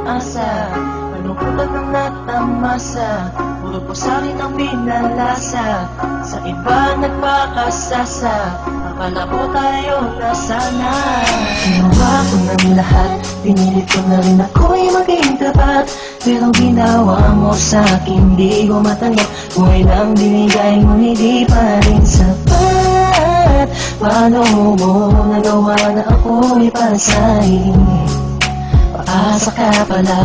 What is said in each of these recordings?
umaasa. Anong utak ang natamasa, puro po sa'kin ang pinalasa. Sa iba nagpakasasa, akala ko tayo na sana. Ginawa ko ng lahat, pinilit ko na rin ako'y maging tapat. Pero ginawa mo sa'kin, di ko matanggap. Kung ilang binigay mo, hindi pa rin sapat. Paano mo nagawa na ako'y pasahin? Paasa ka pala,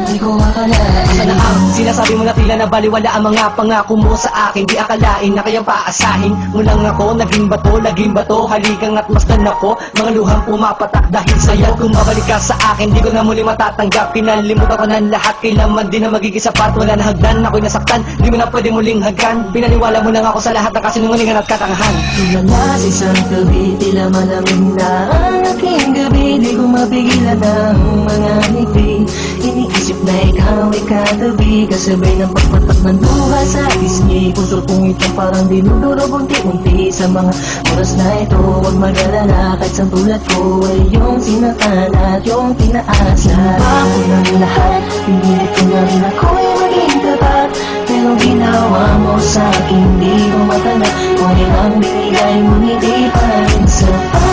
di ko akalain. Asa na ang sinasabi mo na tila na baliwala ang mga pangako mo sa akin? Di akalain na kayang paasahin mo lang ako. Naging bato, haligang at masdan ako. Mga luhang pumapatak dahil sa'yo. Kung babalik ka sa akin, di ko na muli matatanggap. Pinalimutan ko ng lahat, kailanman din na magiging sapat. Wala na hagdan, ako'y nasaktan, di mo na pwede muling hagkan. Pinaniwala mo lang ako sa lahat ng kasinungalingan at katangahan. Tulala sa isang gabi, tila malamig na ang aking gabi. Di ko mapigilan ang mga ngiti. Iniisip na ikaw ay katabi, kasabay ng pagpatak ng luha sa pisngi. Puso kong ito parang dinuduro bunti-bunti. Sa mga oras na ito, huwag mag-alala, kahit sa tulad ko ay yung sinatan at yung tinaasa. Ginawa ko ng lahat, pinilit ko na rin ako'y maging tapat. Pero ginawa mo sa'kin, di ko matanggap. Kung ilang binigay mo, hindi pa rin sapat.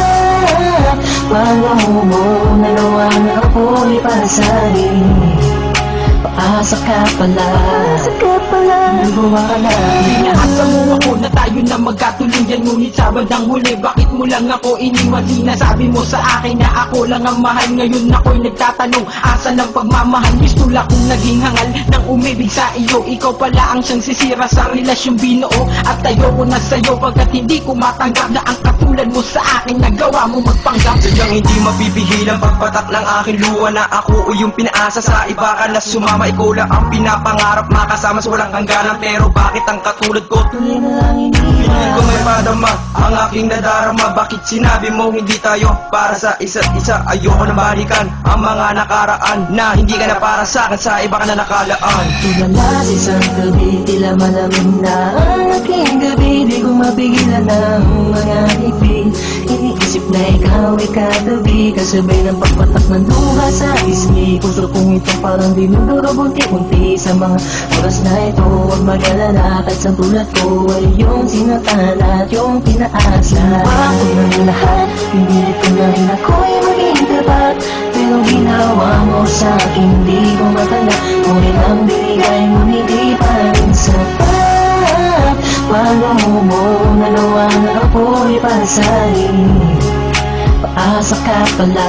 Paano mo nagawa na ako'y pasahin? Paasa ka pala, nagawa ka na. Inaasa mo ako na tayo na magkatuluyan, ngunit sa bandang huli, bakit mo lang ako iniwan? Sinasabi mo sa akin na ako lang ang mahal. Ngayon ako'y nagtatanong, asa ng pagmamahal? Gusto lang kong naging hangal ng umibig sa iyo. Ikaw pala ang siyang sisira sa relasyong binuo. At ayoko na sa'yo pagkat hindi ko matanggap na ang katulad mo sa akin nagawa mo magpanggap. Sadyang hindi mapipigil ang pagpatak ng aking luha na ako o yung pinaasa sa iba ka na sumama. Ikaw lang ang pinapangarap, makasama sa walang hangganan. Pero bakit ang katulad ko Tuloy na lang piling ko may padama ang aking nadarama? Bakit sinabi mo hindi tayo para sa isa't isa? Ayoko na balikan ang mga nakaraan na hindi ka na para sa akin, sa iba ka na nakalaan. Tulala sa isang gabi, tila malamig na ang aking gabi. Di ko mapigilan ang mga ngiti. Iniisip na ikaw ay katabi, kasabay ng pagpatak ng luha sa pisngi. Puso kong ito parang dinuduro bunti-bunti. Sa mga oras na ito, huwag mag-alala, kahit sa tulad ko ay yung sinatan at yung pinaasa. Ginawa ko ng lahat, pinilit ko na rin ako'y maging tapat. Pero ginawa mo sa'kin, di ko matanggap. Kung ilang binigay mo, hindi pa rin sapat. Paano mo nagawa na ako'y pasahin? Paasa ka pala,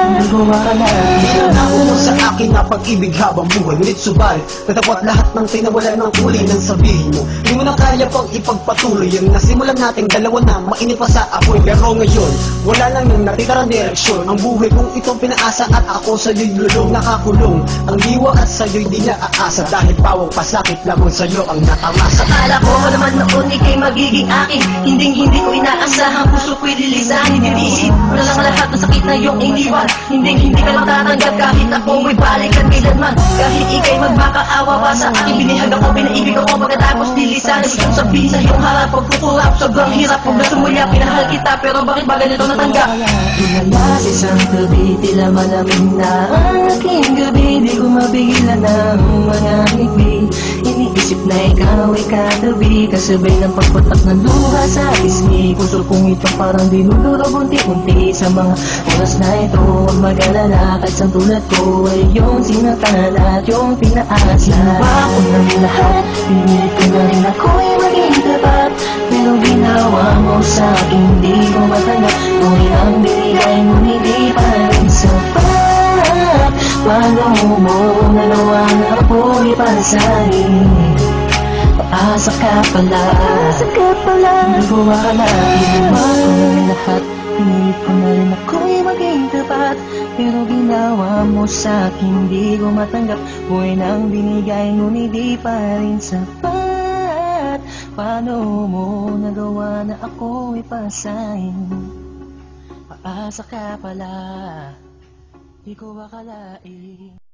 nagawa ka na. Pinanako mo sa akin na pag-ibig habang buhay, ngunit subalit natapot lahat ng tinawala ng huli ng sabihin mo. Di mo na kaya pang ipagpatuloy yung nasimulan nating dalawa na mainit pa sa apoy. Pero ngayon, wala lang yung natitarang direksyon. Ang buhay kong itong pinaasa at ako sa'yo'y lulong nakakulong. Ang diwa at sa'yo'y di na aasa, dahil pawang pasakit lamang sa'yo ang natamasa. Akala ko naman noon ika'y magiging akin, hindi ko inaasahan, puso ko'y lilisahin. Diniisip ko na lang lahat ng sakit na iyong iniwan. Hindi ka matatanggap kahit ako mo'y balikan kailanman. Kahit ika'y magmakaawa pa sa akin, binihag ako, pinaibig ako, pagkatapos lilisanin. Gustong sabihin sa iyong harap, pagkukurap, sobrang hirap. Kung nasumulya, pinahal kita, pero bakit ba ganito natanggap? Tulala sa isang gabi, tila malamig na ang aking gabi. Di ko mapigilan ang mga ngiti. Iniisip na ikaw ay katabi, kasabay ng pagpatak ng luha sa pisngi. Puso kong ito parang dinuduro bunti-bunti. Sa mga oras na ito, huwag mag-alala, kahit sa tulad ko ay yung sinatan at yung pinaasa. Ginawa ko ng lahat, pinilit ko na rin ako'y maging tapat. Pero ginawa mo sa'kin, di ko matanggap. Kung ilang binigay mo, hindi pa rin sapat. Paano mo nagawa na ako'y pasahin? Paasa ka pala, nagawa ka na. Ginawa ko ng lahat, pinilit ko na rin ako'y maging tapat. Pero ginawa mo sa'kin, di ko matanggap. Buhay nang binigay ngunit di pa rin sapat. Paano mo nagawa na ako'y pasahin? Paasa ka pala, di ko akalain.